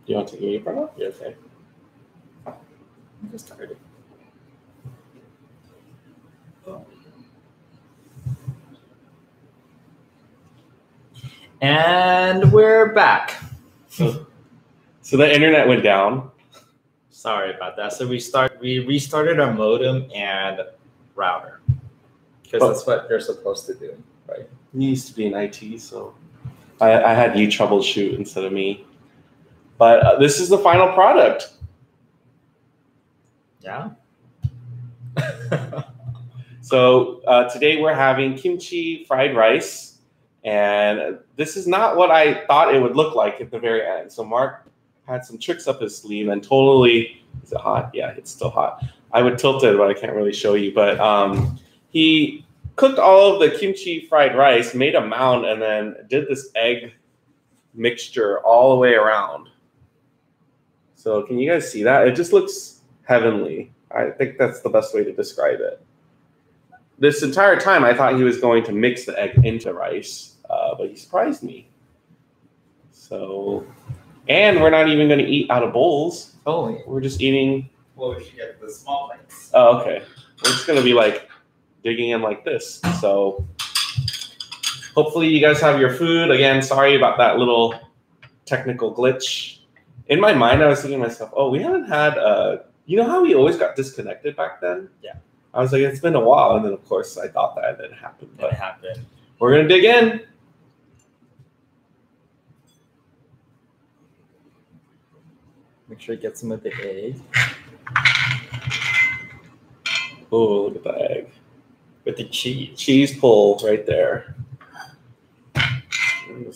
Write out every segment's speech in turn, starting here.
You want to take your apron off? Yeah, okay. I'm just tired. And we're back. So the internet went down. Sorry about that. So we restarted our modem and router because that's what they're supposed to do, right? You used to be in IT, so I had you troubleshoot instead of me. But this is the final product. Yeah. So today we're having kimchi fried rice, and this is not what I thought it would look like at the very end. So Mark had some tricks up his sleeve and totally, is it hot? Yeah, it's still hot. I would tilt it, but I can't really show you. But he cooked all of the kimchi fried rice, made a mound, and then did this egg mixture all the way around. So can you guys see that? It just looks heavenly. I think that's the best way to describe it. This entire time, I thought he was going to mix the egg into rice, but he surprised me. So, and we're not even going to eat out of bowls. Oh, we're just eating. Well, we should get the small plates. Oh, okay. We're just going to be like digging in like this. So, hopefully, you guys have your food. Again, sorry about that little technical glitch. In my mind, I was thinking to myself, oh, we haven't had you know how we always got disconnected back then? Yeah. I was like, it's been a while. And then, of course, I thought that didn't happen. But it happened. We're going to dig in. Make sure you get some of the egg. Oh, look at the egg. With the cheese. Cheese pull right there. Can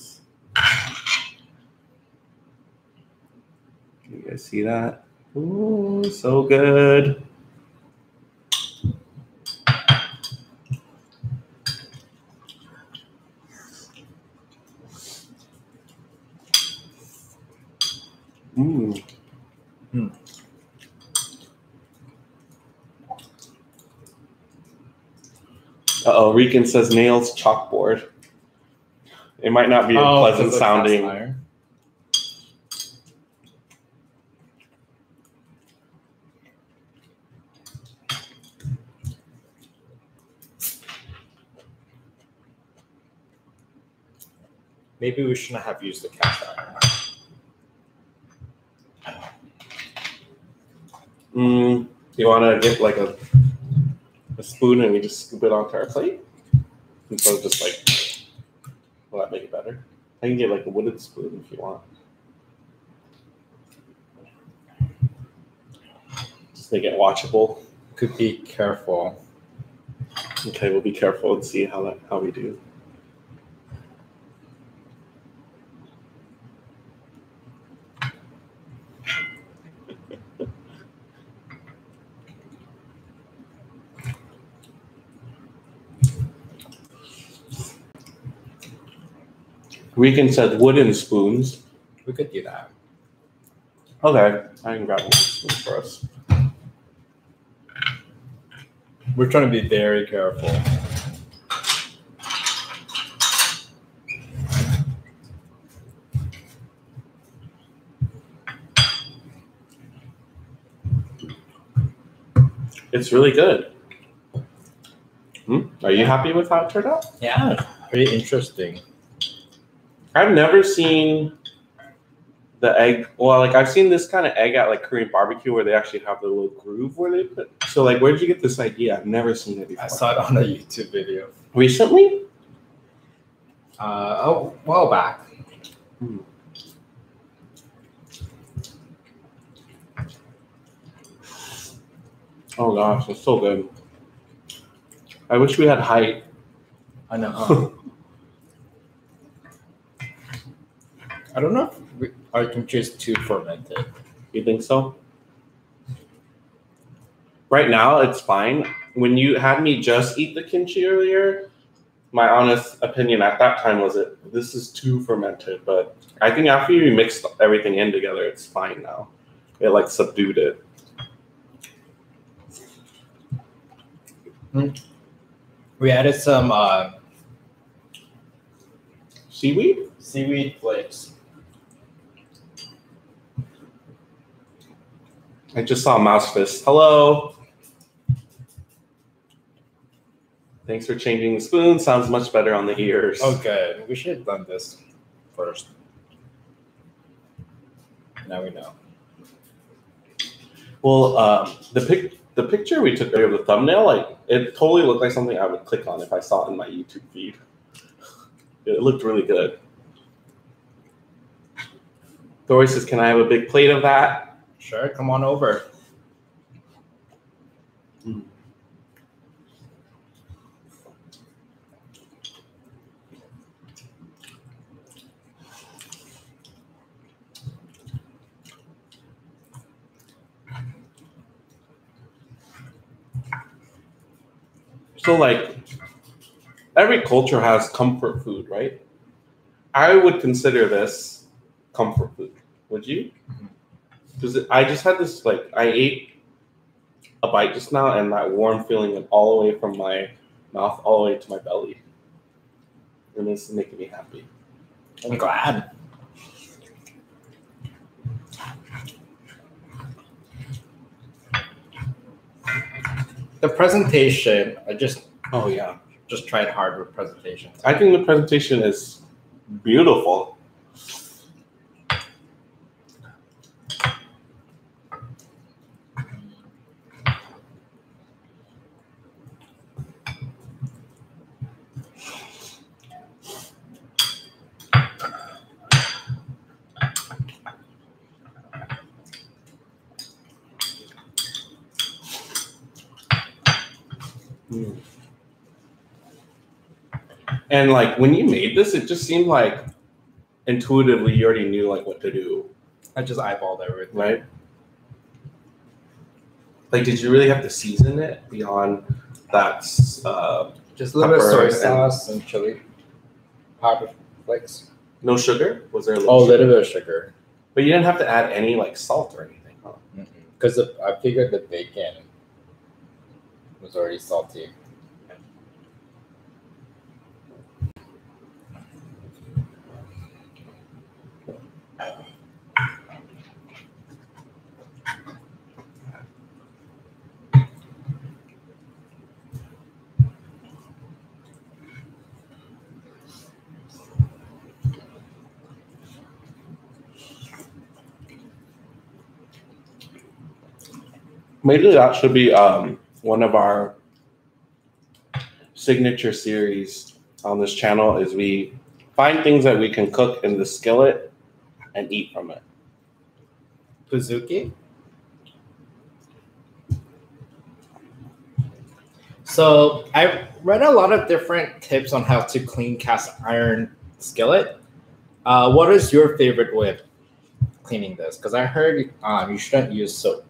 you guys see that? Ooh, so good. Mm. Mm. Uh-oh, Rican says nails chalkboard. It might not be a pleasant sounding. Maybe we shouldn't have used the cast iron. You want to get like a spoon and we just scoop it onto our plate? Instead of just like, will that make it better? I can get like a wooden spoon if you want. Just make it watchable. Could be careful. Okay, we'll be careful and see how we do. Rican said wooden spoons. We could do that. Okay, I can grab one spoon for us. We're trying to be very careful. It's really good. Are you happy with how it turned out? Yeah, pretty interesting. I've never seen the egg. Well, like I've seen this kind of egg at like Korean barbecue where they actually have the little groove where they put. So like, where did you get this idea? I've never seen it before. I saw it on a YouTube video. Recently? A while back. Oh gosh, it's so good. I wish we had height. I know. I don't know if our kimchi is too fermented. You think so? Right now, it's fine. When you had me just eat the kimchi earlier, my honest opinion at that time was this is too fermented. But I think after you mixed everything in together, it's fine now. It like subdued it. We added some seaweed flakes. I just saw Mouse Fist. Hello. Thanks for changing the spoon. Sounds much better on the ears. Oh, good. We should have done this first. Now we know. Well, the picture we took of the thumbnail, like it totally looked like something I would click on if I saw it in my YouTube feed. It looked really good. Dory says, "Can I have a big plate of that?" Sure, come on over. Mm. So, like, every culture has comfort food, right? I would consider this comfort food. Would you? Because I just had this, like, I ate a bite just now, and that warm feeling went all the way from my mouth all the way to my belly. And this is making me happy. I'm glad. The presentation, Oh, yeah. just tried hard with presentations. I think the presentation is beautiful. Mm. And like when you made this, it just seemed like intuitively you already knew like what to do, I just eyeballed everything. right? Like, did you really have to season it beyond that? Just a little bit of soy pepper sauce and chili powder flakes. No sugar? Was there a Oh, a little little sugar? bit of sugar. But you didn't have to add any like salt or anything, huh? Because I figured the bacon was already salty. Maybe that should be one of our signature series on this channel is we find things that we can cook in the skillet and eat from it. Buzuki. So I read a lot of different tips on how to clean cast iron skillet. What is your favorite way of cleaning this? Because I heard you shouldn't use soap.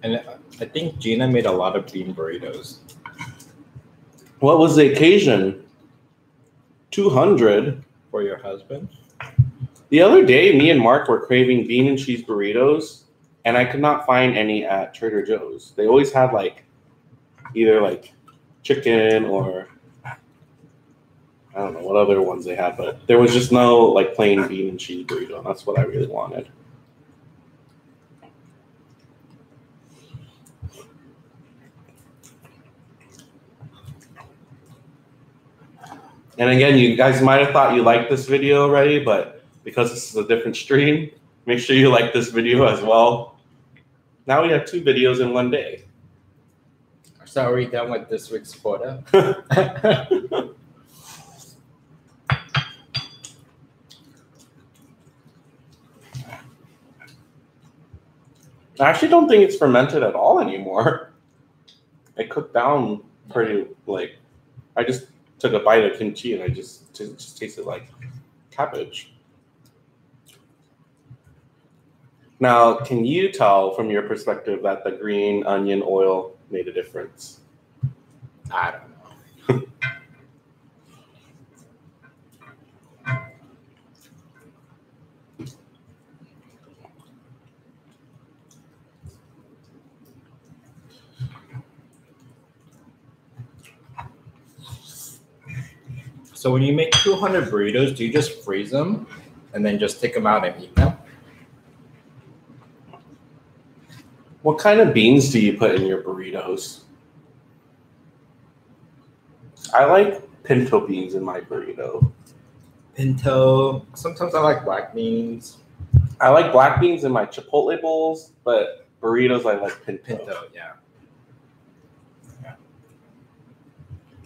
And I think Gina made a lot of bean burritos. What was the occasion? 200. For your husband? The other day, me and Mark were craving bean and cheese burritos, and I could not find any at Trader Joe's. They always had like either like chicken or I don't know what other ones they had, but there was just no like plain bean and cheese burrito, and that's what I really wanted. And again, you guys might have thought you liked this video already, but because this is a different stream, make sure you like this video as well. Now we have 2 videos in one day. So are we done with this week's quota? I actually don't think it's fermented at all anymore. It cooked down pretty, like, I just took a bite of kimchi and I just tasted like cabbage. Now, can you tell from your perspective that the green onion oil made a difference? I don't know. So when you make 200 burritos, do you just freeze them and then just take them out and eat them? What kind of beans do you put in your burritos? I like pinto beans in my burrito. Pinto. Sometimes I like black beans. I like black beans in my Chipotle bowls, but burritos I like pinto. Pinto, yeah.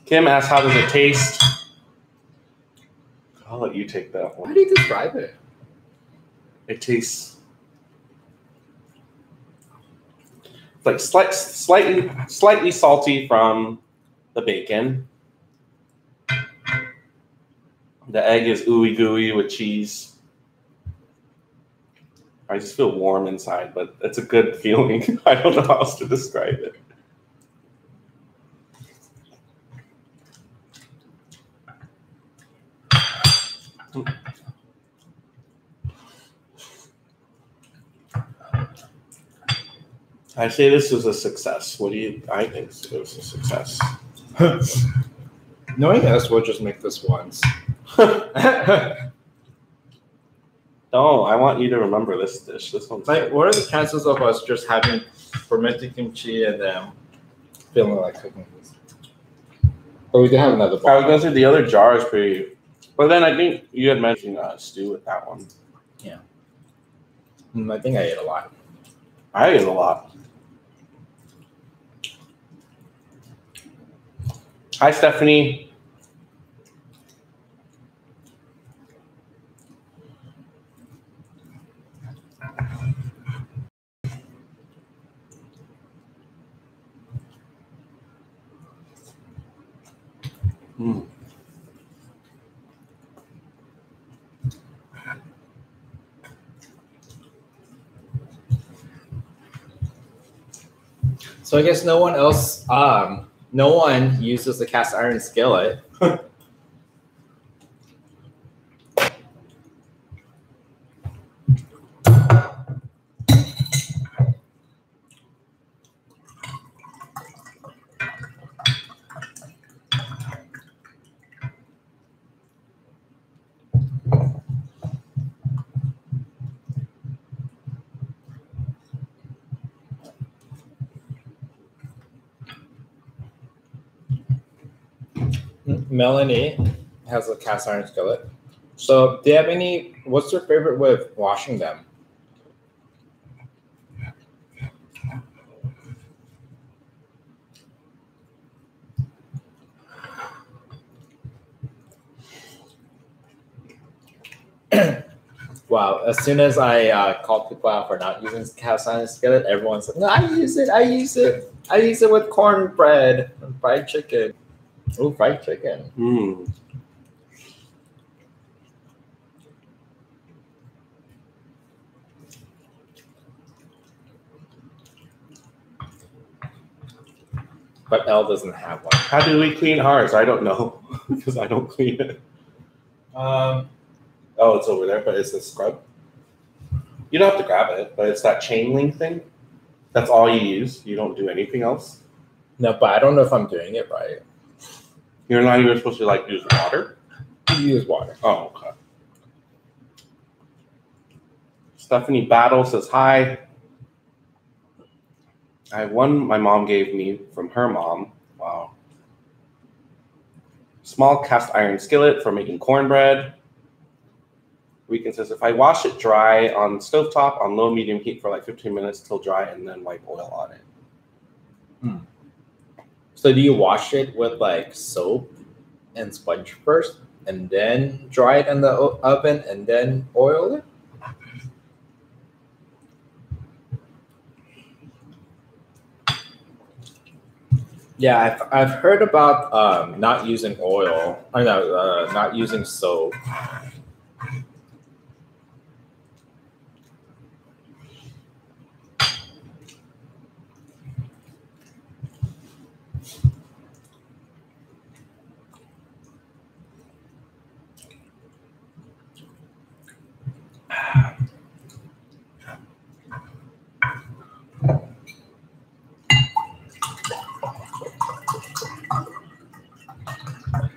Kim asks, how does it taste? I'll let you take that How one. do you describe it? It tastes like slightly salty from the bacon. The egg is ooey gooey with cheese. I just feel warm inside, but it's a good feeling. I don't know how else to describe it. I say this was a success. What do you? I think it was a success. Knowing us, we'll just make this once. No, I want you to remember this dish. This one's Like, good. what are the chances of us just having fermented kimchi and then feeling like cooking this? But we do have another I was bowl. gonna say the other jar is pretty, but then I think you had mentioned stew with that one. I think I ate a lot. I ate a lot. Hi, Stephanie. Mm. So I guess no one else, no one uses the cast iron skillet. Melanie has a cast iron skillet. So do you have any, what's your favorite way of washing them? Wow, as soon as I called people out for not using cast iron skillet, everyone's like, no, I use it with cornbread and fried chicken. Ooh, fried chicken. Mm. But Elle doesn't have one. How do we clean ours? I don't know because I don't clean it. Oh, it's over there, but it's a scrub. You don't have to grab it, but it's that chain link thing. That's all you use. You don't do anything else. No, but I don't know if I'm doing it right. You're not even supposed to like use water. You use water. Oh, okay. Stephanie Battle says hi. I have one my mom gave me from her mom. Wow. Small cast iron skillet for making cornbread. Weekend says if I wash it dry on stovetop on low medium heat for like 15 minutes till dry and then wipe oil on it. So do you wash it with like soap and sponge first and then dry it in the oven and then oil it? Yeah, I've heard about not using oil. I know, not using soap.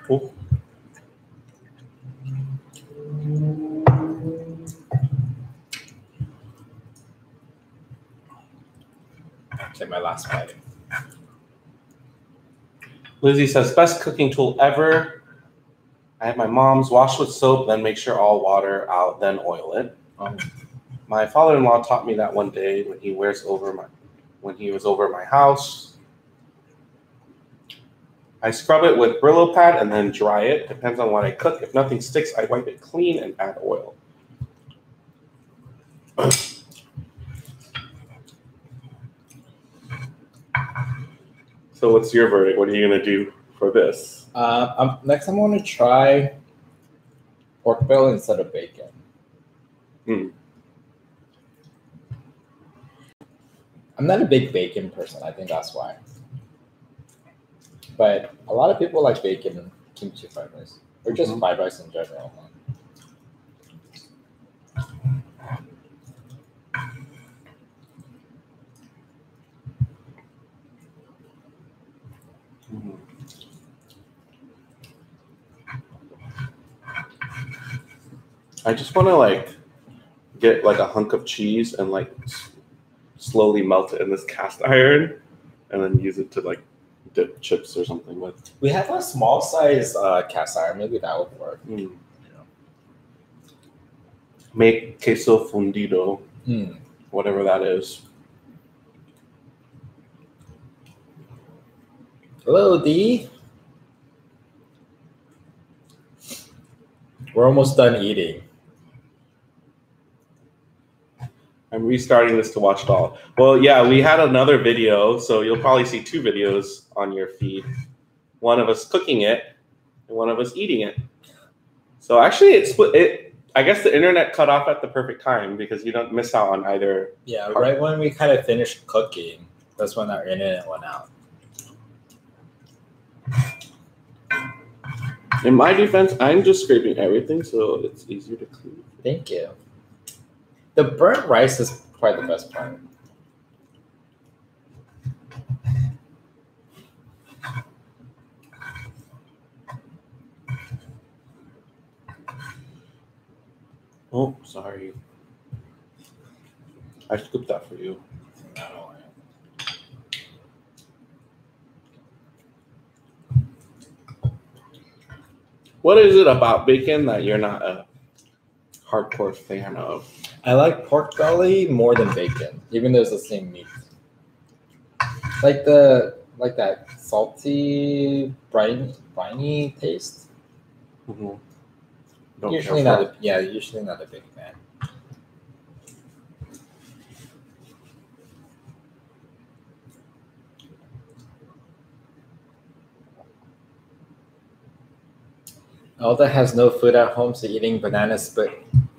Cool. Okay, my last bite. Lizzie says, best cooking tool ever. I have my mom's wash with soap, then make sure all water out, then oil it. My father-in-law taught me that one day when he was over at my house. I scrub it with Brillo pad and then dry it. Depends on what I cook. If nothing sticks, I wipe it clean and add oil. So what's your verdict? What are you going to do for this? Next I'm going to try pork belly instead of bacon. I'm not a big bacon person. I think that's why. But a lot of people like bacon and kimchi fried rice, or just fried rice in general. I just want to get a hunk of cheese and slowly melt it in this cast iron, and then use it to dip chips or something with. We have a small size cast iron. Maybe that would work. Make queso fundido, whatever that is. Hello, D. We're almost done eating. I'm restarting this to watch it all. Well, yeah, we had another video, so you'll probably see 2 videos on your feed. One of us cooking it, and one of us eating it. So actually, I guess the internet cut off at the perfect time because you don't miss out on either. Yeah, right when we kind of finished cooking, that's when our internet went out. In my defense, I'm just scraping everything so it's easier to clean. Thank you. The burnt rice is quite the best part. Oh, sorry. I scooped that for you. What is it about bacon that you're not a hardcore fan of? I like pork belly more than bacon, even though it's the same meat. Like that salty, briny taste. Usually not a big fan. Alda has no food at home, so eating banana split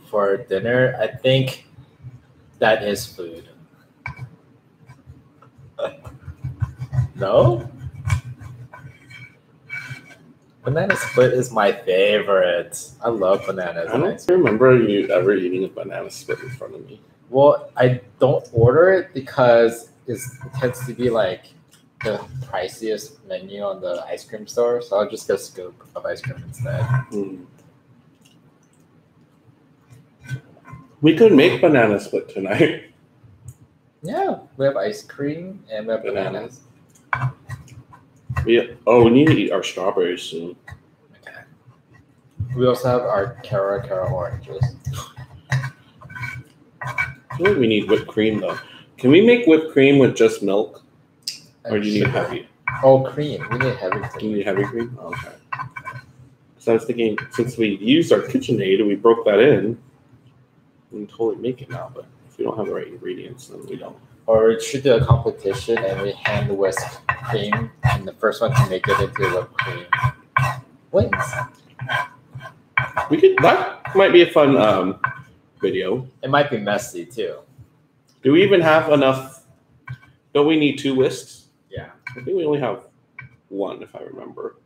for dinner, I think that is food. No? Banana split is my favorite. I love bananas. I don't remember you ever eating a banana split in front of me. Well, I don't order it because it tends to be the priciest menu on the ice cream store, so I'll just get a scoop of ice cream instead. We could make banana split tonight. Yeah, we have ice cream and we have bananas. We need to eat our strawberries soon. Okay. We also have our Cara oranges. I feel like we need whipped cream though. Can we make whipped cream with just milk? Or do you need heavy? Oh, cream. We need heavy cream. Do you need heavy cream? Oh, okay. So I was thinking, since we used our KitchenAid and we broke that in, we can totally make it now. But if we don't have the right ingredients, then we don't. Or we should do a competition and we hand whisk cream, and the first one to make it into whipped cream wins. That might be a fun video. It might be messy too. Do we even have enough? Don't we need 2 whisks? Yeah. I think we only have 1, if I remember.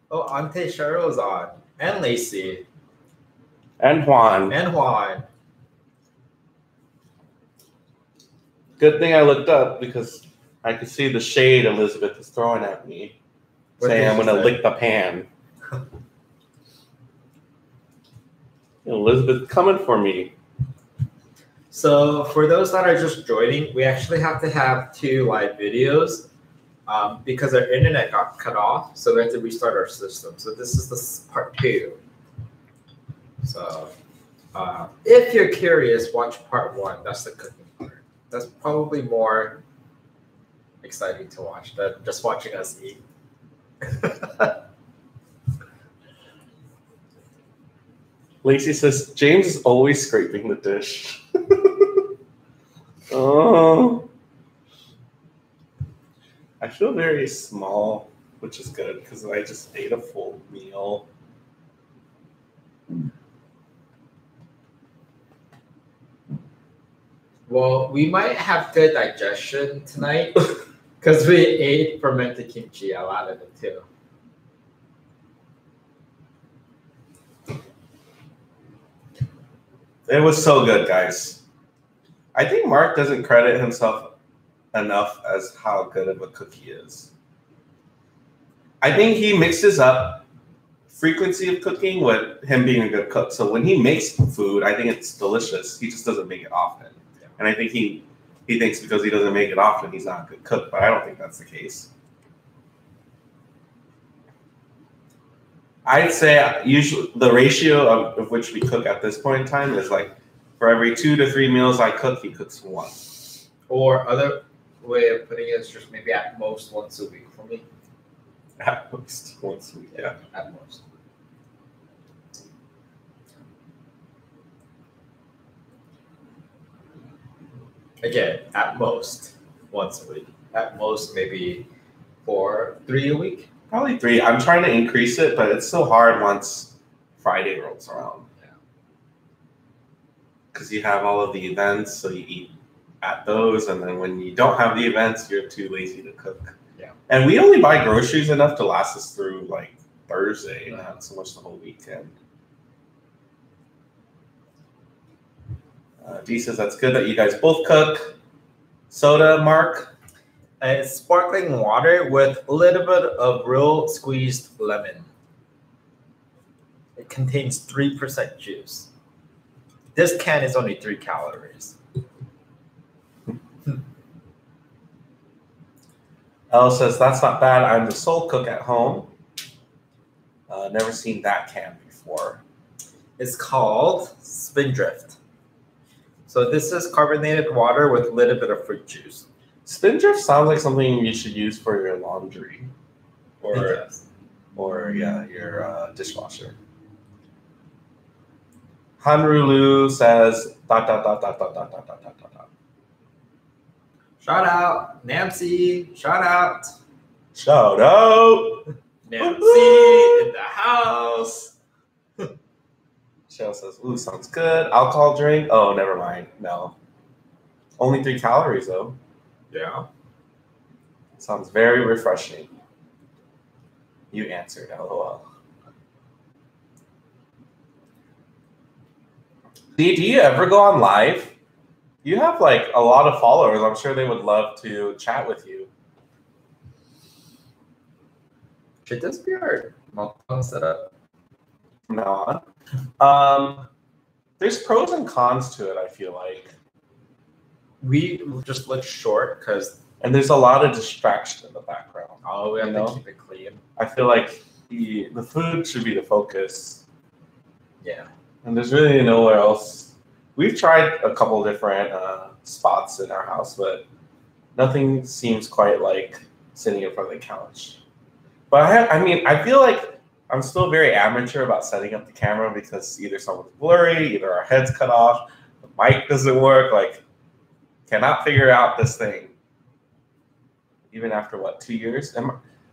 Oh, Ante Cheryl's on. And Lacey. And Juan. Good thing I looked up because I could see the shade Elizabeth is throwing at me. Saying I'm going to lick the pan. Elizabeth coming for me. So for those that are just joining, we actually have to have 2 live videos because our internet got cut off. So we have to restart our system. So this is the part 2. So if you're curious, watch part 1. That's the cooking part. That's probably more exciting to watch than just watching us eat. Lacey says, James is always scraping the dish. Oh. I feel very small, which is good because I just ate a full meal. Well, we might have good digestion tonight because we ate fermented kimchi, a lot of it too. It was so good, guys. I think Mark doesn't credit himself enough as how good of a cook he is. I think he mixes up frequency of cooking with him being a good cook. So when he makes food, I think it's delicious. He just doesn't make it often. And I think he thinks because he doesn't make it often, he's not a good cook. But I don't think that's the case. I'd say usually the ratio of which we cook at this point in time is like for every 2 to 3 meals I cook, he cooks 1. Or other way of putting it is just maybe at most once a week for me. At most once a week, yeah. At most. Again, at most once a week. At most maybe 3 a week. Probably 3. I'm trying to increase it, but it's so hard once Friday rolls around. Yeah. Because you have all of the events, so you eat at those, and then when you don't have the events, you're too lazy to cook. Yeah. And we only buy groceries enough to last us through like Thursday, not so much the whole weekend. Dee says that's good that you guys both cook. Soda, Mark? It's sparkling water with a little bit of real squeezed lemon. It contains 3% juice. This can is only 3 calories. Elle says that's not bad. I'm the sole cook at home. Never seen that can before. It's called Spindrift. So this is carbonated water with a little bit of fruit juice. Spindrift sounds like something you should use for your laundry, or your dishwasher. Hanrulu says ... Shout out, Nancy. Shout out. Shout out. Nancy in the house. Shell says, ooh, sounds good. Alcohol drink? Oh, never mind. No. Only 3 calories, though. Yeah. Sounds very refreshing. You answered, LOL. Dee, do you ever go on live? You have like a lot of followers. I'm sure they would love to chat with you. Should this be our mukbang setup? From now on. There's pros and cons to it, I feel like. We just look short because... And there's a lot of distraction in the background. Oh, we have to keep it clean. I feel like the food should be the focus. Yeah. And there's really nowhere else. We've tried a couple different spots in our house, but nothing seems quite like sitting in front of the couch. But I feel like I'm still very amateur about setting up the camera because either someone's blurry, either our head's cut off, the mic doesn't work, like cannot figure out this thing. Even after what, 2 years?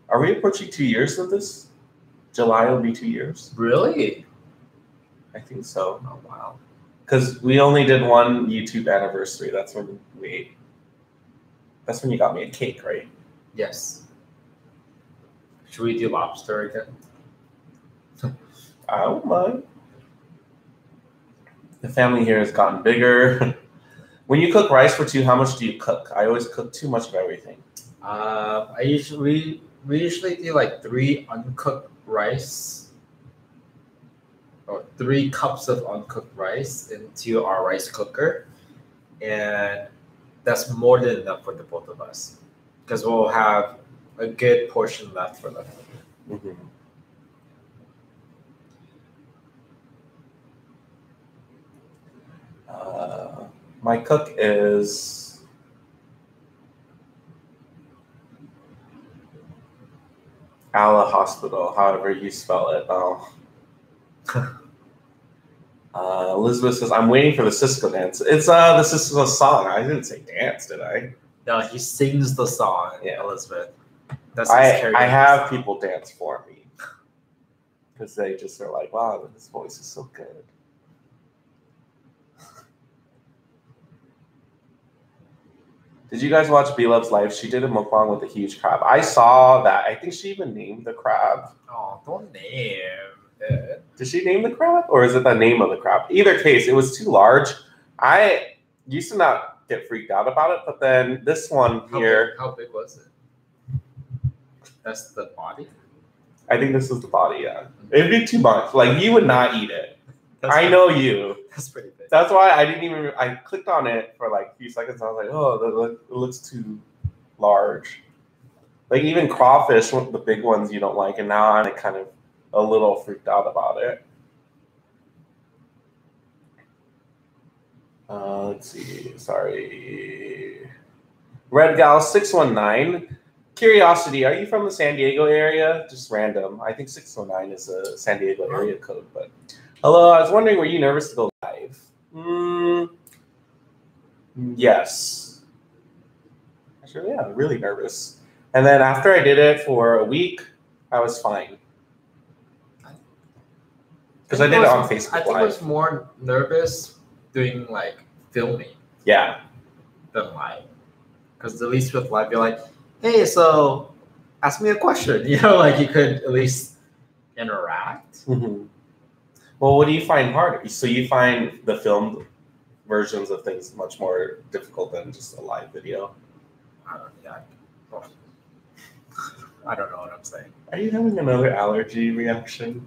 Are we approaching 2 years of this? July will be 2 years. Really? I think so. Oh, wow. Because we only did one YouTube anniversary. That's when you got me a cake, right? Yes. Should we do lobster again? I don't mind. The family here has gotten bigger. When you cook rice for 2, how much do you cook? I always cook too much of everything. We usually do like 3 uncooked rice, or 3 cups of uncooked rice into our rice cooker. and that's more than enough for the both of us because we'll have a good portion left for them. Mm-hmm. My cook is Allah Hospital, however you spell it. Oh. Elizabeth says, I'm waiting for the Cisco dance. It's the Cisco song. I didn't say dance, did I? No, he sings the song, yeah. Elizabeth. That's I have people dance for me. Because they just are like, wow, this voice is so good. Did you guys watch B-Love's live? She did a mukbang with a huge crab. I saw that. I think she even named the crab. Oh, don't name it. Did she name the crab? Or is it the name of the crab? Either case, it was too large. I used to not get freaked out about it, but then this one here. How big was it? That's the body? I think this is the body, yeah. It'd be too much. Like, you would not eat it. I know you. That's pretty big. That's why I clicked on it for like a few seconds. I was like, oh, it looks too large. Like even crawfish, one of the big ones you don't like, and now I'm kind of a little freaked out about it. Let's see. Sorry. Red Gal 619. Curiosity, are you from the San Diego area? Just random. I think 619 is a San Diego area code, but hello, I was wondering, were you nervous to go live? Yes. Actually, yeah, really nervous. And then after I did it for a week, I was fine. Because I did it on Facebook I think Live. I was more nervous doing like filming. Yeah. Than live. Because at least with live, you're like, hey, so ask me a question. You know, like you could at least interact. Mm-hmm. Well, what do you find harder? So you find the filmed versions of things much more difficult than just a live video? I don't know what I'm saying. Are you having another allergy reaction?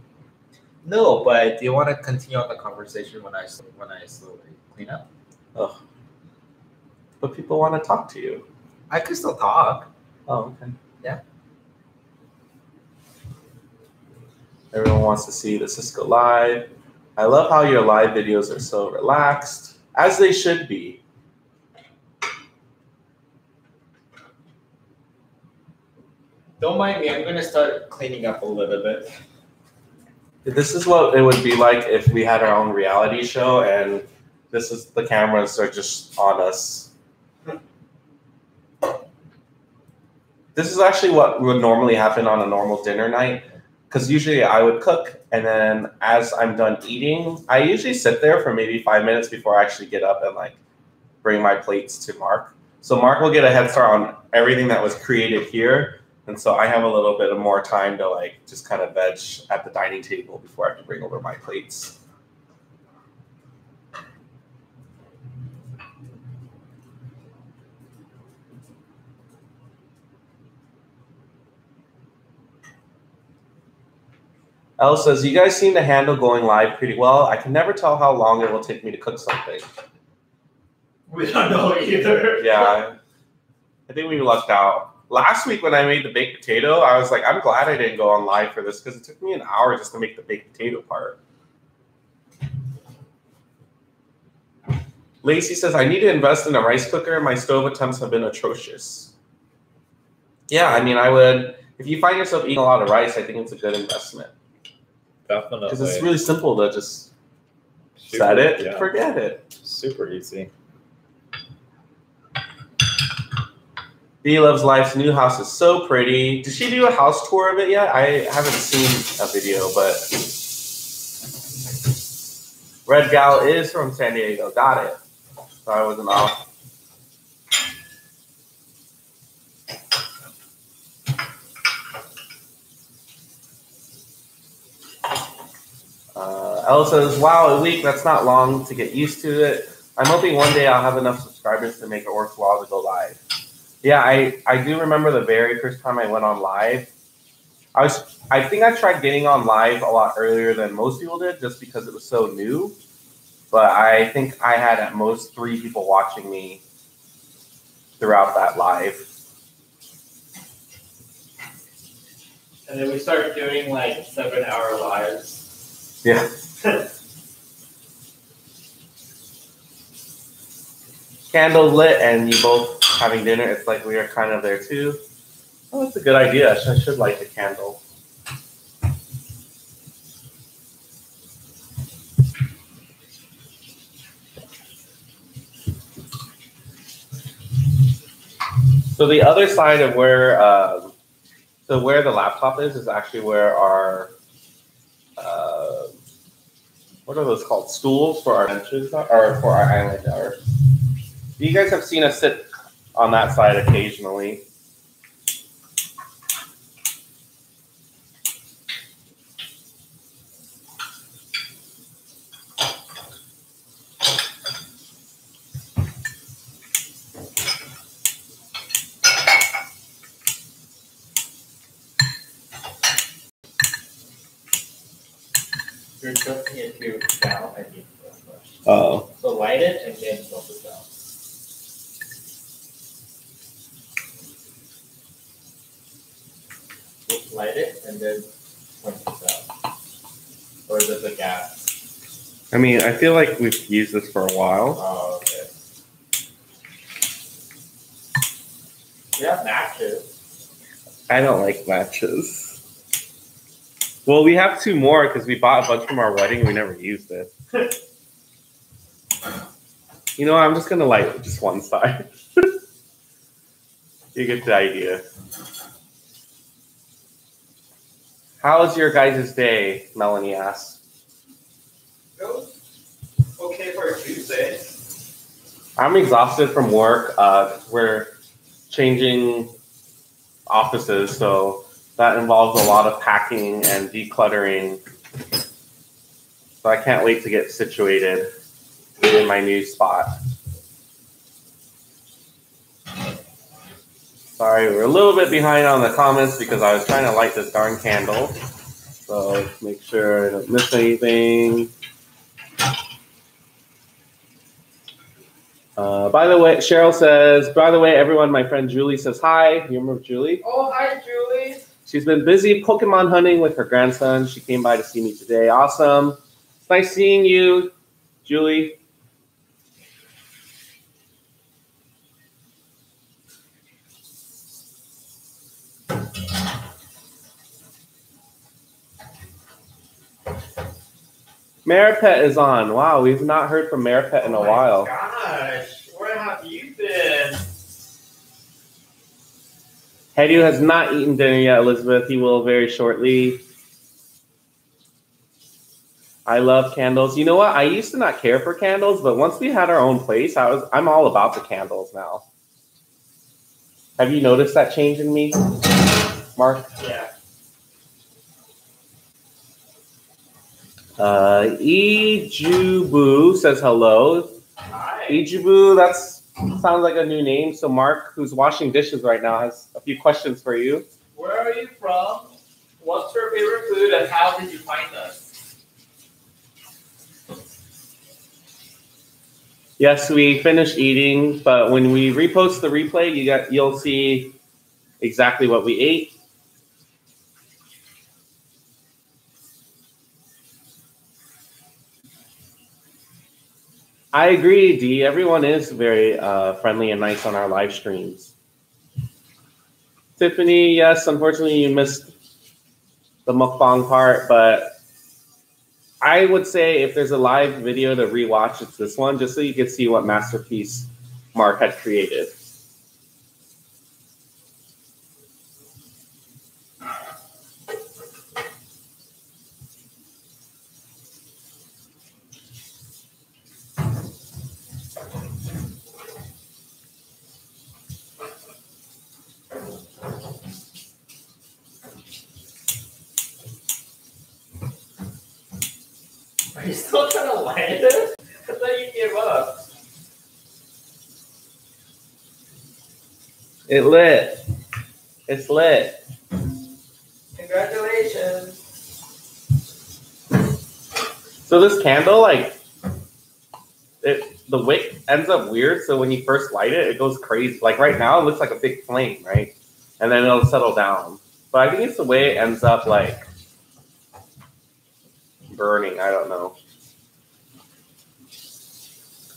No, but do you want to continue on the conversation when I slowly clean up? Oh. But people want to talk to you. I could still talk. Oh, okay. Yeah. Everyone wants to see the Cisco live. I love how your live videos are so relaxed, as they should be. Don't mind me. I'm going to start cleaning up a little bit. This is what it would be like if we had our own reality show and the cameras are just on us. This is actually what would normally happen on a normal dinner night. Because usually I would cook, and then as I'm done eating, I usually sit there for maybe 5 minutes before I actually get up and like bring my plates to Mark. So Mark will get a head start on everything that was created here. And so I have a little bit of more time to like just kind of veg at the dining table before I have to bring over my plates. Elle says, you guys seem to handle going live pretty well. I can never tell how long it will take me to cook something. We don't know either. Yeah, I think we lucked out. Last week when I made the baked potato, I was like, I'm glad I didn't go on live for this because it took me an hour just to make the baked potato part. Lacey says, I need to invest in a rice cooker. My stove attempts have been atrocious. Yeah, I mean, I would, if you find yourself eating a lot of rice, I think it's a good investment. Definitely. Because it's really simple to just set it and forget it. Super easy. B Loves Life's new house is so pretty. Did she do a house tour of it yet? I haven't seen a video, but Red Gal is from San Diego. Got it. So I wasn't off. Ella says, wow, a week, that's not long to get used to it. I'm hoping one day I'll have enough subscribers to make it worthwhile to go live. Yeah, I do remember the very first time I went on live. I think I tried getting on live a lot earlier than most people did just because it was so new. but I think I had at most 3 people watching me throughout that live. And then we started doing like 7-hour lives. Yeah. Candle lit and you both having dinner. It's like we are kind of there too. Oh, that's a good idea. I should light the candle. So the other side of where, where the laptop is actually where our, what are those called? Stools for our benches or for our island are. You guys have seen us sit on that side occasionally. You're tilting it to down and you push. Oh. So light it and then tilt it down. Light it and then point it down. Or is it the gas? I mean, I feel like we've used this for a while. Oh, okay. You have matches. I don't like matches. Well, we have 2 more because we bought a bunch from our wedding and we never used it. You know, I'm just going to light just one side. You get the idea. How was your guys' day? Melanie asked. It was okay for a Tuesday. I'm exhausted from work. We're changing offices, so that involves a lot of packing and decluttering. So I can't wait to get situated in my new spot. Sorry, we're a little bit behind on the comments because I was trying to light this darn candle. So make sure I don't miss anything. By the way, Cheryl says, by the way, everyone, my friend Julie says hi. You remember Julie? Oh, hi, Julie. She's been busy Pokemon hunting with her grandson. She came by to see me today. Awesome. It's nice seeing you, Julie. Maripet is on. Wow, we've not heard from Maripet in a while. Gosh, where have you been? Hedu has not eaten dinner yet, Elizabeth. He will very shortly. I love candles. You know what? I used to not care for candles, but once we had our own place, I'm all about the candles now. Have you noticed that change in me, Mark? Yeah. Ijubu says hello. Hi. Ijubu, that sounds like a new name. So Mark, who's washing dishes right now, has a few questions for you. Where are you from? What's your favorite food and how did you find us? Yes, we finished eating, but when we repost the replay, you'll see exactly what we ate. I agree, Dee. Everyone is very friendly and nice on our live streams. Tiffany, yes, unfortunately you missed the mukbang part, but I would say if there's a live video to rewatch, it's this one, just so you can see what masterpiece Mark had created. Are you still trying to light it? I thought you gave up. It lit. It's lit. Congratulations. So this candle, like, the wick ends up weird. So when you first light it, it goes crazy. Like right now, it looks like a big flame, right? And then it'll settle down. But I think it's the way it ends up like burning. I don't know.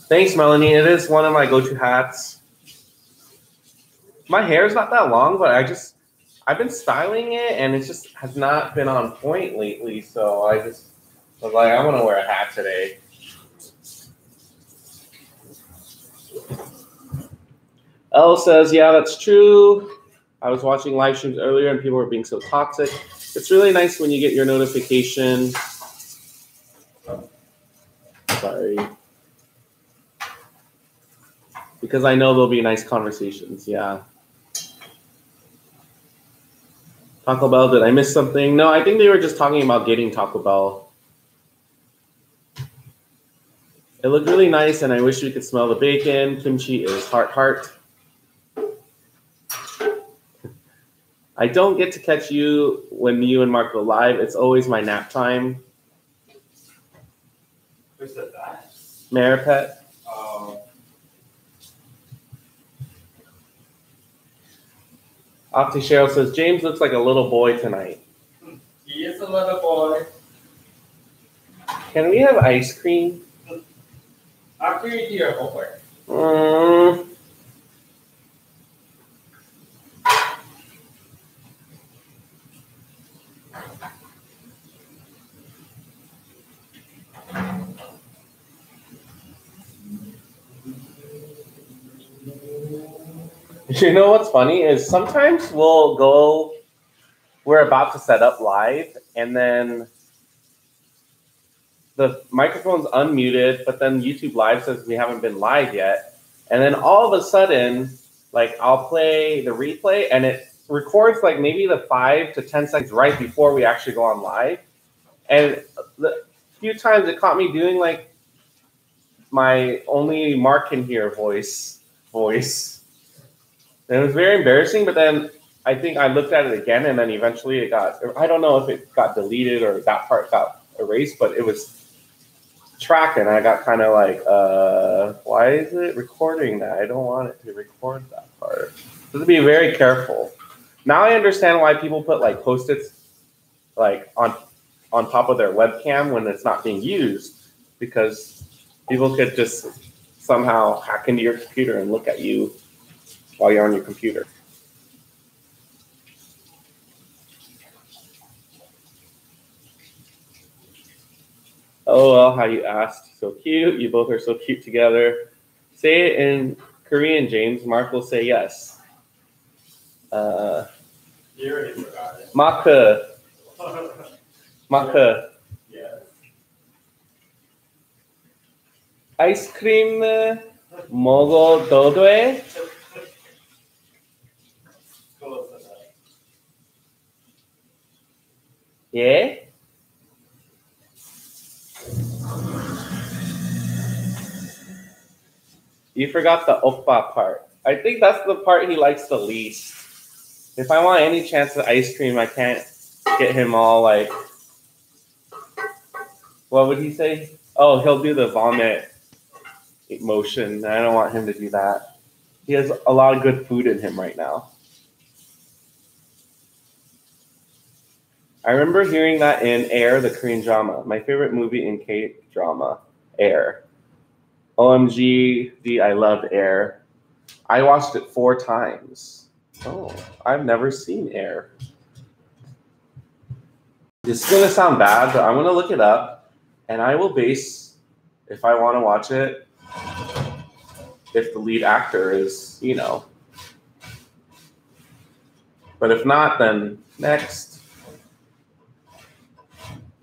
Thanks, Melanie. It is one of my go-to hats. My hair is not that long, but I've been styling it, and it just has not been on point lately. So I just was like, I want to wear a hat today. Elle says, yeah, that's true. I was watching live streams earlier, and people were being so toxic. It's really nice when you get your notification. Sorry. Because I know there'll be nice conversations, yeah. Taco Bell, did I miss something? No, I think they were just talking about getting Taco Bell. It looked really nice, and I wish we could smell the bacon. Kimchi is heart. I don't get to catch you when you and Mark go live. It's always my nap time. Who said that? Maripet. Opti Cheryl says, James looks like a little boy tonight. He is a little boy. Can we have ice cream? After you do your homework. You know what's funny is sometimes we're about to set up live, and then the microphone's unmuted, but then YouTube Live says we haven't been live yet. And then all of a sudden, like I'll play the replay, and it records like maybe the 5 to 10 seconds right before we actually go on live. And the few times it caught me doing like my only Mark can hear voice. And it was very embarrassing, but then I think I looked at it again, and then eventually it got, I don't know if it got deleted or that part got erased, but it was tracking. I got kind of like, why is it recording that? I don't want it to record that part. So to be very careful. Now I understand why people put like Post-its like on top of their webcam when it's not being used, because people could just somehow hack into your computer and look at you while you're on your computer. Oh, well, how you asked. So cute. You both are so cute together. Say it in Korean, James. Mark will say yes. You already forgot it. Maka. Yes. Ice cream 먹어도 돼? Yeah? You forgot the oppa part. I think that's the part he likes the least. If I want any chance of ice cream, I can't get him all like, what would he say? Oh, he'll do the vomit motion. I don't want him to do that. He has a lot of good food in him right now. I remember hearing that in Air, the Korean drama. My favorite movie in K-drama, Air. OMG, I love Air. I watched it 4 times. Oh, I've never seen Air. This is going to sound bad, but I'm going to look it up, and I will base, if I want to watch it, if the lead actor is, you know. But if not, then next.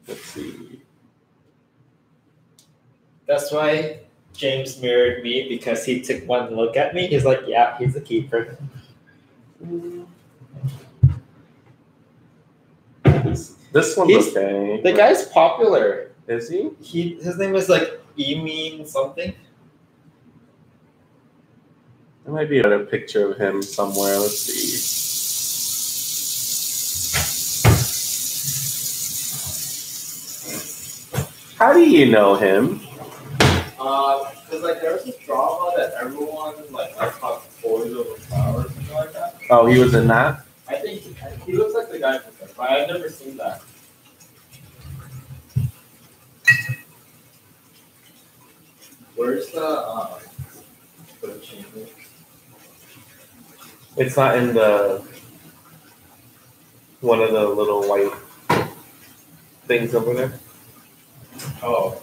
Let's see. That's why James mirrored me, because he took one look at me. He's like, yeah, he's a keeper. This one's okay. The guy's popular. Is he? His name is like Emin something. There might be a better picture of him somewhere. Let's see. How do you know him? Because like there was a drama that everyone like talked boys over flowers or something like that. Oh, he was in that? I think he looks like the guy from there, but I've never seen that. Where's the chamber? It's not in the one of the little white things over there. Oh.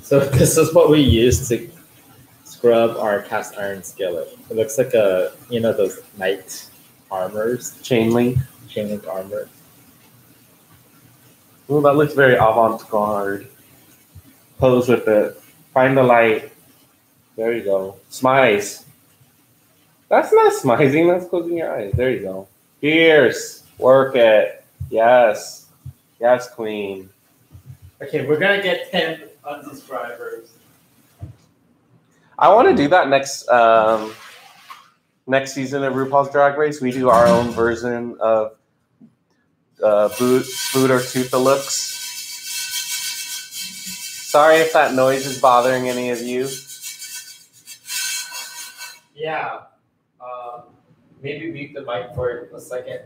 So this is what we use to scrub our cast iron skillet. It looks like those knight armors, Chain link armor. Oh, that looks very avant-garde. Pose with it. Find the light. There you go. Smize. That's not smizing, that's closing your eyes. There you go. Fierce. Work it. Yes. Yes, queen. Okay, we're gonna get 10 unsubscribers. I want to do that next season of RuPaul's Drag Race. We do our own version of boot or Toothalooks. Sorry if that noise is bothering any of you. Yeah. Maybe mute the mic for a second.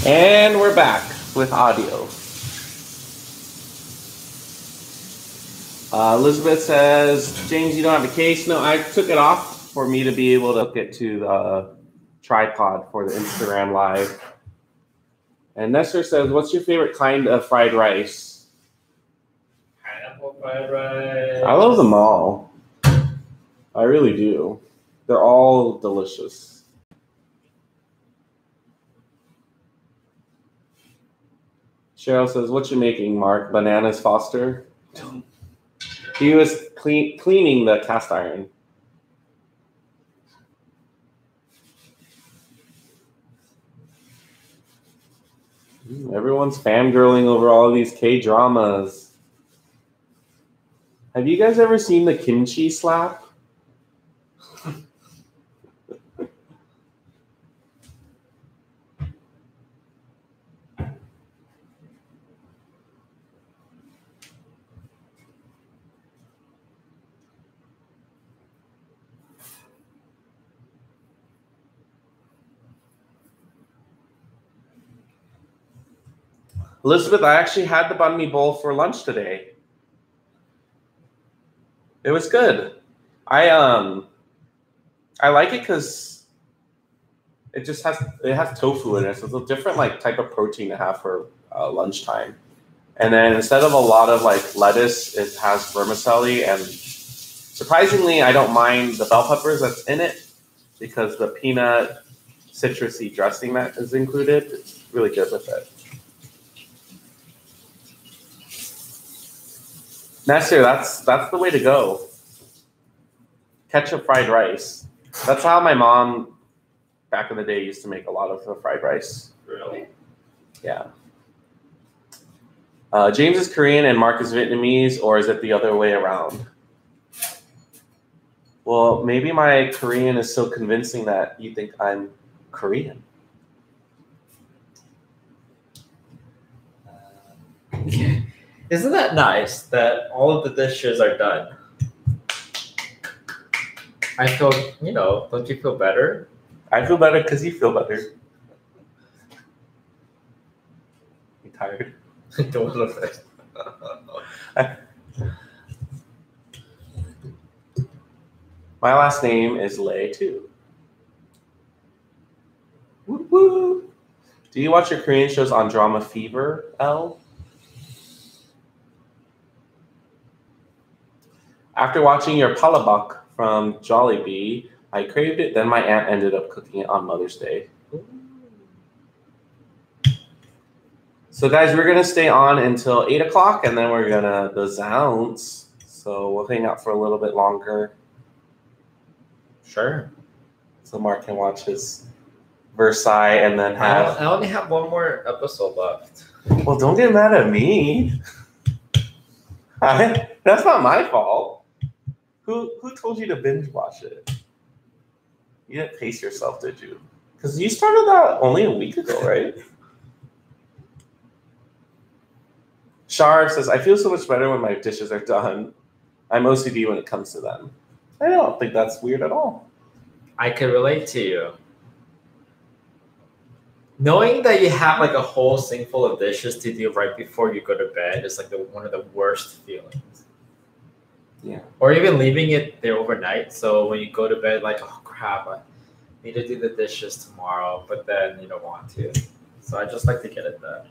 And we're back with audio. Elizabeth says, James, you don't have a case? No, I took it off for me to be able to hook it to the tripod for the Instagram Live. And Nestor says, what's your favorite kind of fried rice? Pineapple fried rice. I love them all. I really do. They're all delicious. Cheryl says, what you making, Mark? Bananas Foster? He was cleaning the cast iron. Everyone's fangirling over all of these K-dramas. Have you guys ever seen the Kimchi slap? Elizabeth, I actually had the banh mi bowl for lunch today. It was good. I like it because it just has tofu in it, so it's a different type of protein to have for lunchtime. And then instead of a lot of lettuce, it has vermicelli, and surprisingly, I don't mind the bell peppers that's in it because the peanut citrusy dressing that is included. It's really good with it. Nestor, that's the way to go. Ketchup fried rice. That's how my mom back in the day used to make a lot of the fried rice. Really? Yeah. James is Korean and Mark is Vietnamese, or is it the other way around? Well, maybe my Korean is so convincing that you think I'm Korean. Isn't that nice that all of the dishes are done? I feel, don't you feel better? I feel better because you feel better. You tired? Don't look at My last name is Lei too. Woo woo. Do you watch your Korean shows on Drama Fever, L? After watching your palabok from Jollibee, I craved it, then my aunt ended up cooking it on Mother's Day. So guys, we're gonna stay on until 8 o'clock and then we're gonna the zounce. So we'll hang out for a little bit longer. Sure. So Mark can watch his Versailles and then have. I only have one more episode left. Well, don't get mad at me. That's not my fault. Who told you to binge watch it? You didn't pace yourself, did you? Because you started that only a week ago, right? Sharv says, I feel so much better when my dishes are done. I'm OCD when it comes to them. I don't think that's weird at all. I can relate to you. Knowing that you have like a whole sink full of dishes to do right before you go to bed is like one of the worst feelings. Yeah. Or even leaving it there overnight. So when you go to bed, like, oh crap, I need to do the dishes tomorrow, but then you don't want to. So I just like to get it done.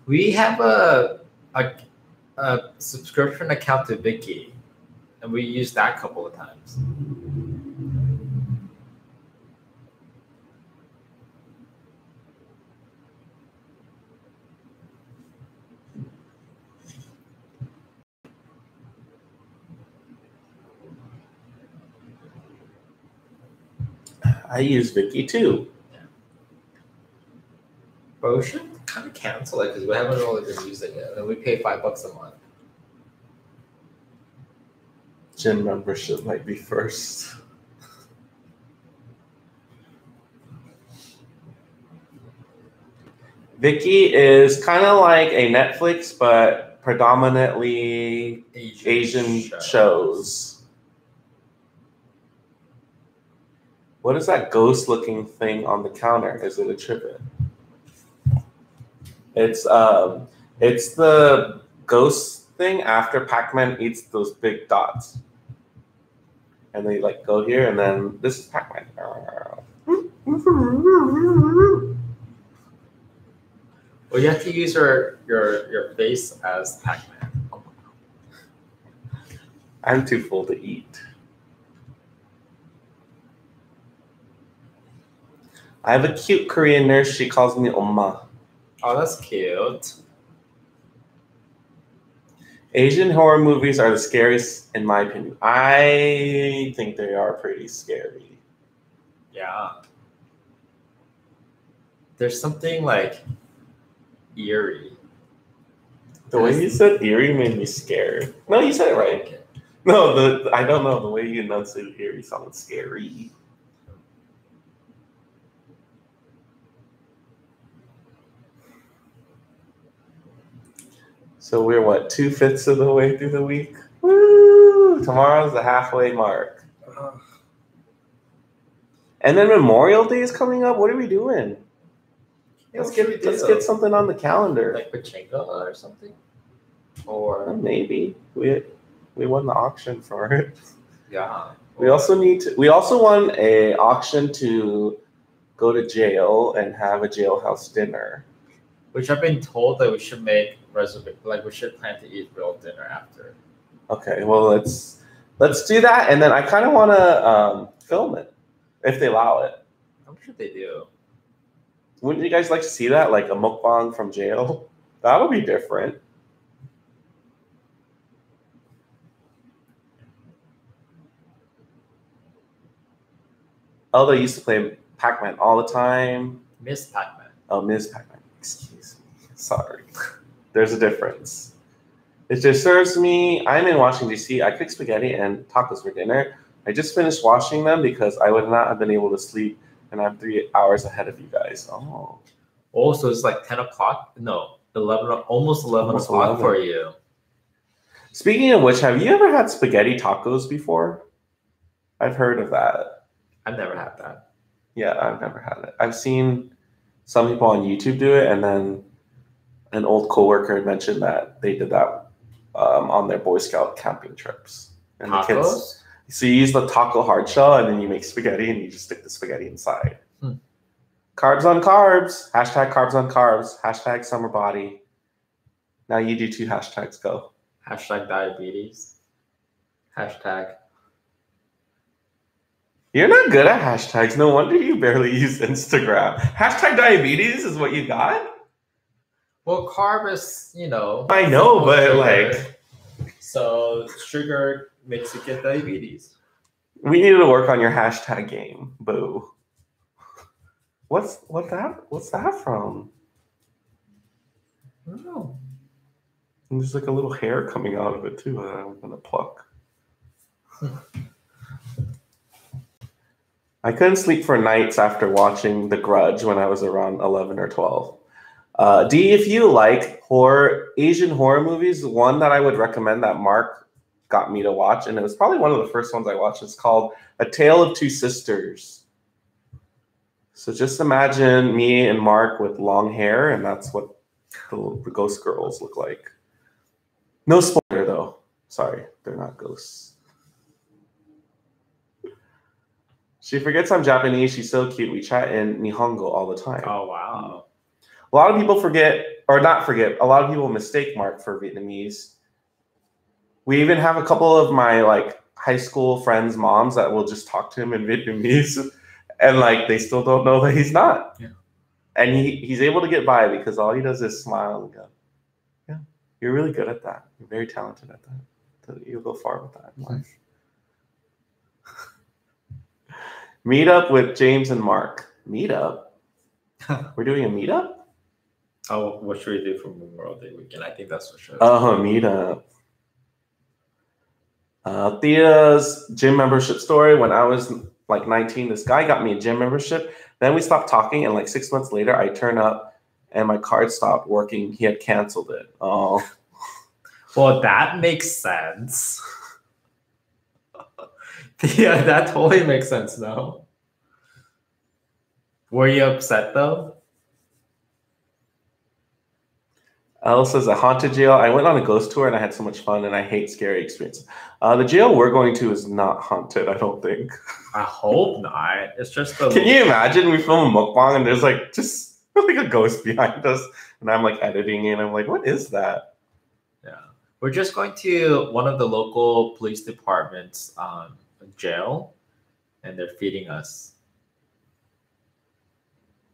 We have a subscription account to Viki, and we used that a couple of times. I use Viki too. Yeah. But we should kind of cancel it because we haven't really been using it, and we pay $5 a month. Gym membership might be first. Viki is kind of like a Netflix, but predominantly Asian shows. What is that ghost-looking thing on the counter? Is it a trivet? It's the ghost thing after Pac-Man eats those big dots. And they like go here, and then this is Pac-Man. Well, you have to use your face as Pac-Man. I'm too full to eat. I have a cute Korean nurse. She calls me Oma. Oh, that's cute. Asian horror movies are the scariest, in my opinion. I think they are pretty scary. Yeah. There's something like eerie. The way you said eerie made me scared. No, you said it right. Okay. No, I don't know. The way you enunciated eerie sounded scary. So we're what, 2/5 of the way through the week? Woo! Tomorrow's the halfway mark. And then Memorial Day is coming up. What are we doing? Yeah, let's get something on the calendar. Like pachinko or something? Or maybe. We won the auction for it. Yeah. We also won a auction to go to jail and have a jailhouse dinner. Which I've been told that we should make we should plan to eat real dinner after. Okay, well let's do that, and then I kind of want to film it if they allow it. I'm sure they do. Wouldn't you guys like to see that, like a mukbang from jail? That'll be different. Oh, they used to play Pac-Man all the time. Miss Pac-Man. Oh, Ms. Pac-Man. Excuse me. Sorry. There's a difference. It just serves me. I'm in Washington, D.C. I cooked spaghetti and tacos for dinner. I just finished washing them because I would not have been able to sleep, and I'm 3 hours ahead of you guys. Oh. Oh, so it's like 10 o'clock? No, 11, almost 11 o'clock for you. Speaking of which, have you ever had spaghetti tacos before? I've heard of that. I've never had that. Yeah, I've never had it. I've seen some people on YouTube do it, and then an old coworker mentioned that they did that on their Boy Scout camping trips. And Tacos? the kids, so you use the taco hard shell, and then you make spaghetti, and you just stick the spaghetti inside. Carbs on carbs. Hashtag carbs on carbs. Hashtag summer body. Now you do 2 hashtags. Go. Hashtag diabetes. Hashtag. You're not good at hashtags. No wonder you barely use Instagram. Hashtag diabetes is what you got? Well, carb is, I know, but sugar. like. So sugar makes you get diabetes. We need to work on your hashtag game. Boo. What's that from? I don't know. And there's like a little hair coming out of it too that I'm gonna pluck. I couldn't sleep for nights after watching The Grudge when I was around 11 or 12. D, if you like Asian horror movies, one that I would recommend that Mark got me to watch, and it was probably one of the first ones I watched, is called A Tale of Two Sisters. So just imagine me and Mark with long hair, and that's what the ghost girls look like. No spoiler, though. Sorry, they're not ghosts. She forgets I'm Japanese. She's so cute. We chat in Nihongo all the time. Oh, wow. A lot of people forget, or not forget, a lot of people mistake Mark for Vietnamese. We even have a couple of my high school friends' moms that will just talk to him in Vietnamese, and they still don't know that he's not. Yeah. And he's able to get by because all he does is smile and go, "Yeah, you're really good at that. You're very talented at that. You'll go far with that in life." Meet up with James and Mark. Meet up? We're doing a meetup? Oh, what should we do for Memorial Day weekend? I think that's what should. Oh, meetup. Thea's gym membership story. When I was 19, this guy got me a gym membership. Then we stopped talking, and 6 months later, I turn up, and my card stopped working. He had canceled it. Oh. Well, that makes sense. Yeah, that totally makes sense now. Were you upset though? Elle says a haunted jail. I went on a ghost tour and I had so much fun, and I hate scary experiences. The jail we're going to is not haunted, I don't think. I hope not. It's just Can you imagine we film a mukbang and there's just a ghost behind us, and I'm editing it, and I'm like, what is that? Yeah. We're just going to one of the local police departments jail, and they're feeding us.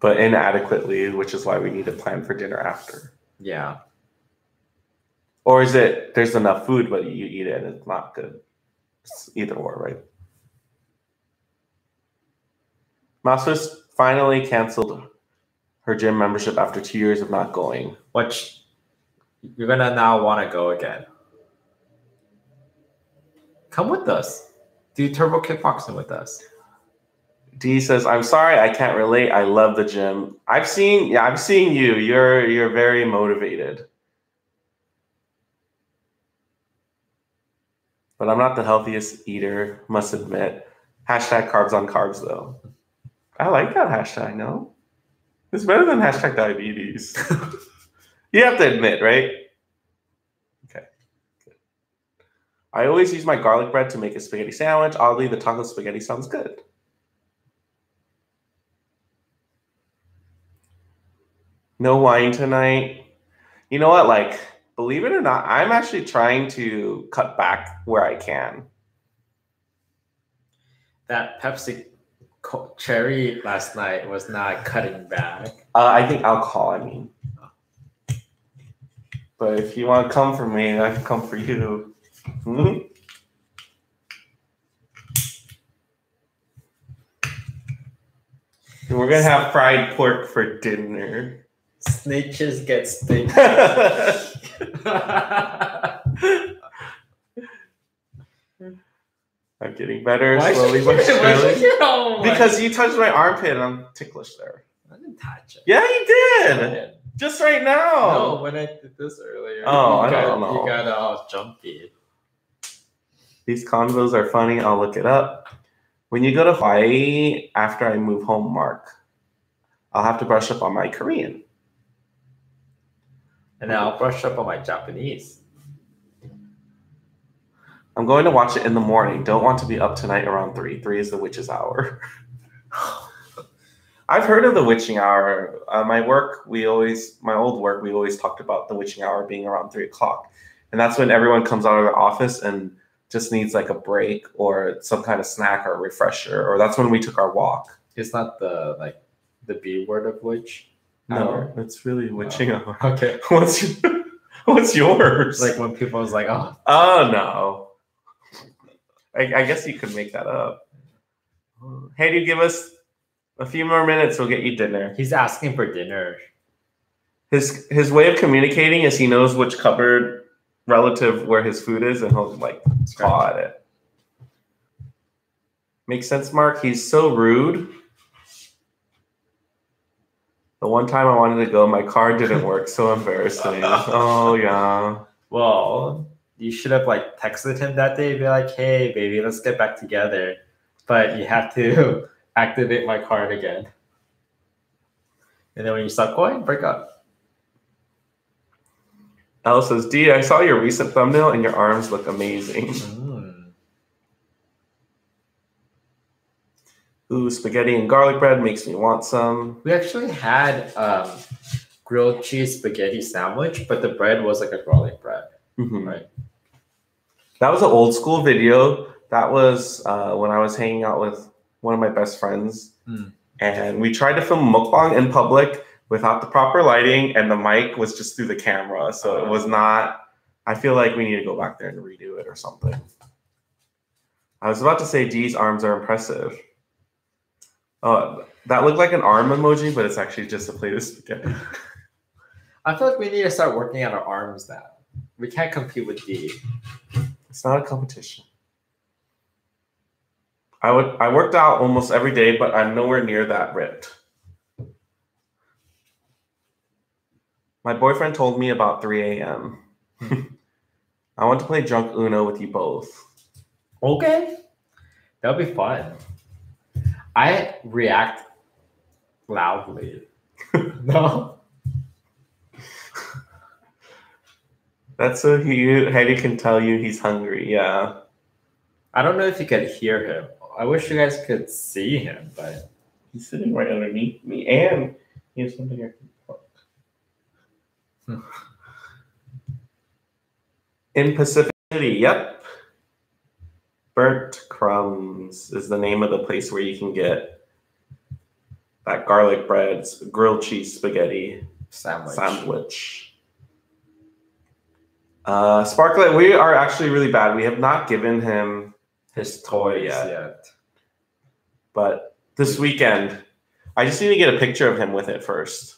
But inadequately, which is why we need to plan for dinner after. Yeah. Or is it there's enough food, but you eat it and it's not good? It's either or, right? Masa's finally canceled her gym membership after 2 years of not going. Which you're gonna now want to go again. Come with us. Do turbo kickboxing with us. D says, "I'm sorry, I can't relate. I love the gym. I've seen you. You're very motivated. But I'm not the healthiest eater, must admit. Hashtag carbs on carbs, though. I like that hashtag, no? It's better than hashtag diabetes. You have to admit, right? Okay. Good. I always use my garlic bread to make a spaghetti sandwich. Oddly, the taco spaghetti sounds good. No wine tonight. You know what? Believe it or not, I'm actually trying to cut back where I can. That Pepsi cherry last night was not cutting back. I think alcohol, I mean. But if you want to come for me, I can come for you. Mm-hmm. And we're going to have fried pork for dinner. Snitches get stitches. I'm getting better slowly but surely. Because you touched my armpit and I'm ticklish there. I didn't touch it. Yeah, you did. Just right now. No, when I did this earlier. Oh, I don't know. You got all jumpy. These convos are funny. I'll look it up. When you go to Hawaii after I move home, Mark, I'll have to brush up on my Korean. And then I'll brush up on my Japanese. I'm going to watch it in the morning. Don't want to be up tonight around 3. 3 is the witch's hour. I've heard of the witching hour. My old work, we always talked about the witching hour being around 3 o'clock. And that's when everyone comes out of their office and just needs like a break or some kind of snack or refresher. Or that's when we took our walk. It's not the B word of witch. No, it's really witching hour. Okay. What's yours? Like when people was like, oh. Oh, no. I guess you could make that up. Hey, do you give us a few more minutes? We'll get you dinner. He's asking for dinner. His way of communicating is he knows which cupboard relative where his food is, and he'll like paw at it. Makes sense, Mark? He's so rude. The one time I wanted to go, my car didn't work. So embarrassing. Oh, yeah. Well, you should have like texted him that day, be like, hey, baby, let's get back together. But you have to activate my card again. And then when you stop going, break up. Elle says, D, I saw your recent thumbnail and your arms look amazing. Ooh, spaghetti and garlic bread makes me want some. We actually had grilled cheese spaghetti sandwich, but the bread was like a garlic bread. Mm-hmm. Right. That was an old school video. That was when I was hanging out with one of my best friends. And we tried to film mukbang in public without the proper lighting, and the mic was just through the camera. So it was not, I feel like we need to go back there and redo it or something. I was about to say D's arms are impressive. That looked like an arm emoji, but it's actually just a plate of spaghetti. I feel like we need to start working on our arms now. We can't compete with D. It's not a competition. I worked out almost every day, but I'm nowhere near that ripped. My boyfriend told me about 3 a.m. I want to play drunk Uno with you both. Okay. That'll be fun. I react loudly. No? That's so Heidi can tell you he's hungry. Yeah. I don't know if you could hear him. I wish you guys could see him, but he's sitting right underneath me, and he has something I can pluck. In Pacific City, yep. Burnt Crumbs is the name of the place where you can get that garlic bread, grilled cheese spaghetti sandwich. Sparklet, we are actually really bad. We have not given him his toy yet. But this weekend, I just need to get a picture of him with it first.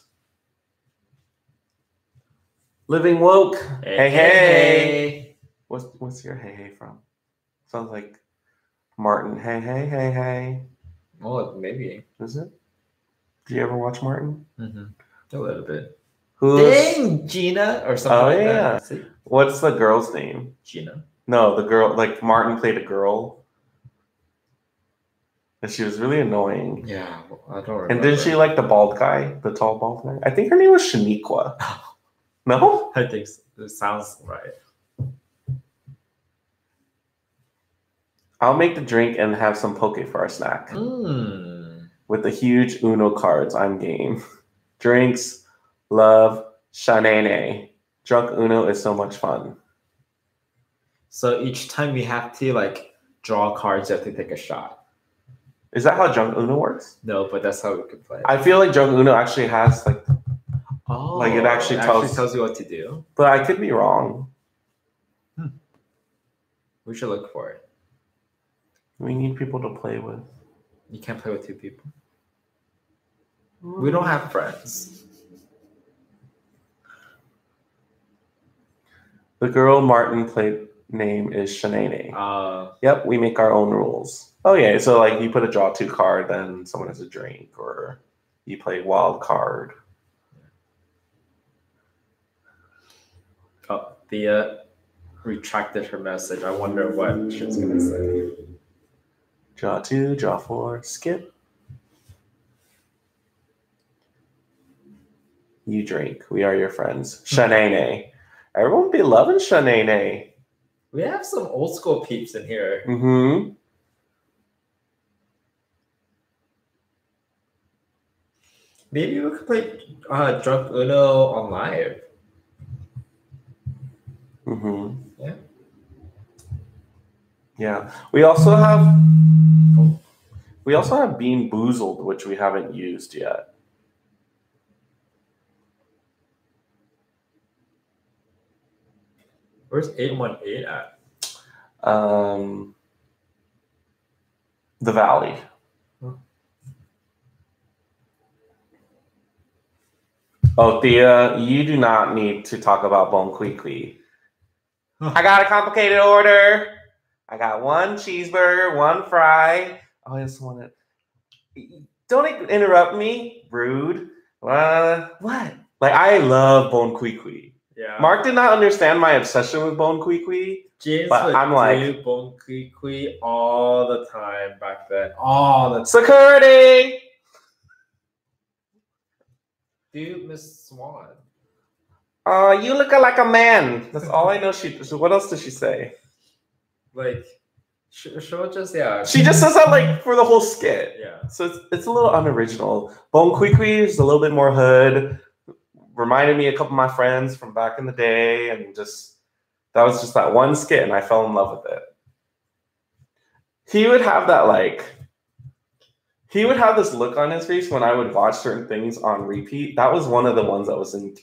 Living Woke. Hey. What's your hey from? Sounds like Martin. Hey. Well, maybe. Is it? Do you ever watch Martin? Mm-hmm. A little bit. Dang, Gina or something like that. Yeah. What's the girl's name? Gina. No, the girl, like Martin played a girl. And she was really annoying. Yeah, I don't remember. And didn't she like the bald guy, the tall bald guy? I think her name was Shaniqua. No? I think so. It sounds right. I'll make the drink and have some poke for our snack. With the huge Uno cards, I'm game. Drinks, love, shanane. Drunk Uno is so much fun. So each time we have to like draw cards, you have to take a shot. Is that how Drunk Uno works? No, but that's how we could play. I feel like Drunk Uno actually has like it actually tells you what to do. But I could be wrong. We should look for it. We need people to play with. You can't play with 2 people. We don't have friends. The girl Martin played name is Shanane. Yep, we make our own rules. Oh yeah, so like you put a draw 2 card, then someone has a drink, or you play wild card. Oh, Thea retracted her message. I wonder what she was gonna say. Draw 2, draw 4, skip. You drink. We are your friends. Shanane. Everyone be loving Shanane. We have some old school peeps in here. Mm-hmm. Maybe we could play Drunk Uno on live. Mm-hmm. Yeah. Yeah. We also have Bean Boozled, which we haven't used yet. Where's 818 at? The Valley. Oh, Thea, you do not need to talk about Bon Kui Kui. I got a complicated order. I got one cheeseburger, one fry. Oh, I just want to. Don't interrupt me. Rude. What? Like, I love Bon Kui Kui. Yeah. Mark did not understand my obsession with Bon Kui Kui. James but would I'm like, do Bon Kui Kui all the time back then. All the time. Security! Dude, Miss Swan. You look like a man. That's all I know. So what else does she say? Like, she'll just, She just says that like for the whole skit. Yeah. So it's a little unoriginal. Bon Kui Kui is a little bit more hood. Reminded me of a couple of my friends from back in the day, and that was just that one skit, and I fell in love with it. He would have this look on his face when I would watch certain things on repeat. That was one of the ones that was in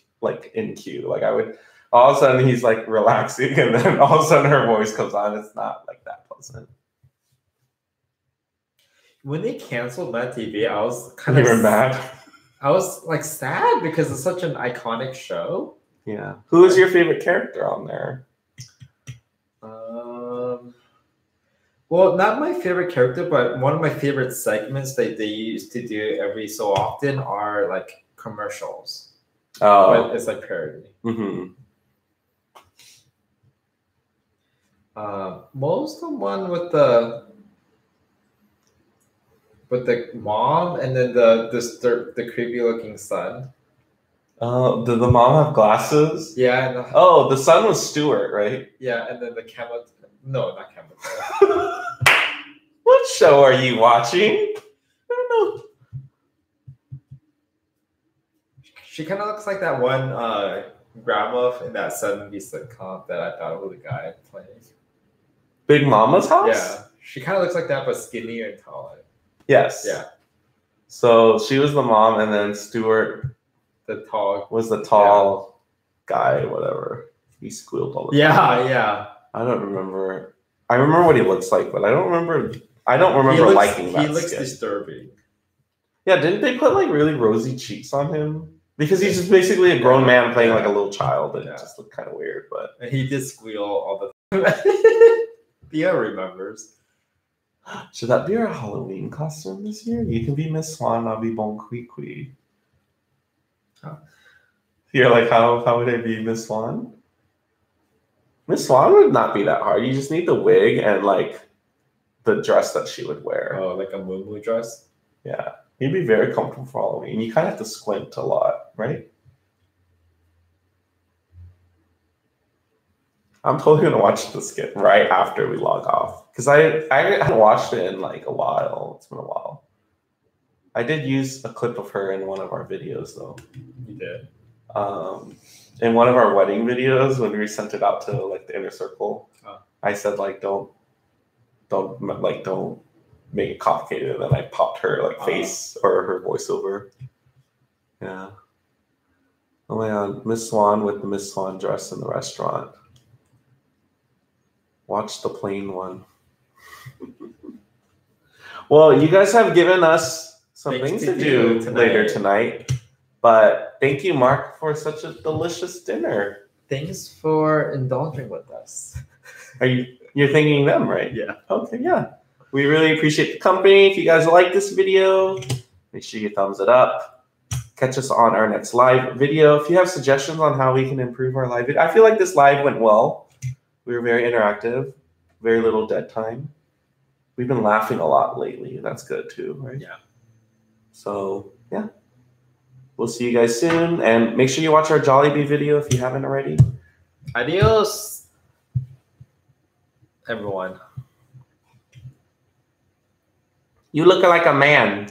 queue. Like I would, all of a sudden he's like relaxing, and then all of a sudden her voice comes on. It's not like that pleasant. When they canceled Mad TV, I was kind of mad. I was like sad because it's such an iconic show. Yeah. Who is your favorite character on there? Well, not my favorite character, but one of my favorite segments that they used to do every so often are like commercials. Oh, but it's like parody. Mm-hmm. Most of the one with the mom and then the creepy looking son. Did the mom have glasses? Yeah. The son was Stuart, right? Yeah, and then the camel. No, not camel. What show are you watching? I don't know. She kind of looks like that one grandma in that 70s sitcom that I thought was the guy playing. Big Mama's House? Yeah. She kind of looks like that, but skinnier and taller. Yes. Yeah. So she was the mom, and then Stuart was the tall guy, whatever. He squealed all the time. Yeah. I don't remember. I remember what he looks like, but I don't remember liking that. He looks skit. disturbing. Yeah, didn't they put like really rosy cheeks on him? Because he's just basically a grown man playing like a little child, and it just looked kind of weird. But and he did squeal all the time. Thea remembers. Should that be our Halloween costume this year? You can be Miss Swan, I'll be Bon Kui Kui. Huh? You're like, how would I be Miss Swan? Miss Swan would not be that hard. You just need the wig and like the dress that she would wear. Oh, like a moo dress? Yeah. You'd be very comfortable for Halloween. You kind of have to squint a lot, right? I'm totally going to watch the skit right after we log off. Because I haven't watched it in like a while. It's been a while. I did use a clip of her in one of our videos, though. You did? In one of our wedding videos, when we sent it out to like the inner circle, I said like, don't make it complicated. And then I popped her like face or her voiceover. Yeah. Oh my God, Miss Swan with the Miss Swan dress in the restaurant. Watch the plain one. Well, you guys have given us some things to do later tonight. But thank you, Mark, for such a delicious dinner. Thanks for indulging with us. You're thanking them, right? Yeah. Okay, yeah. We really appreciate the company. If you guys like this video, make sure you thumbs it up. Catch us on our next live video. If you have suggestions on how we can improve our live video, I feel like this live went well. We were very interactive, very little dead time. We've been laughing a lot lately. That's good too, right? Yeah. So, yeah. We'll see you guys soon. And make sure you watch our Jollibee video if you haven't already. Adios. everyone. You look like a man.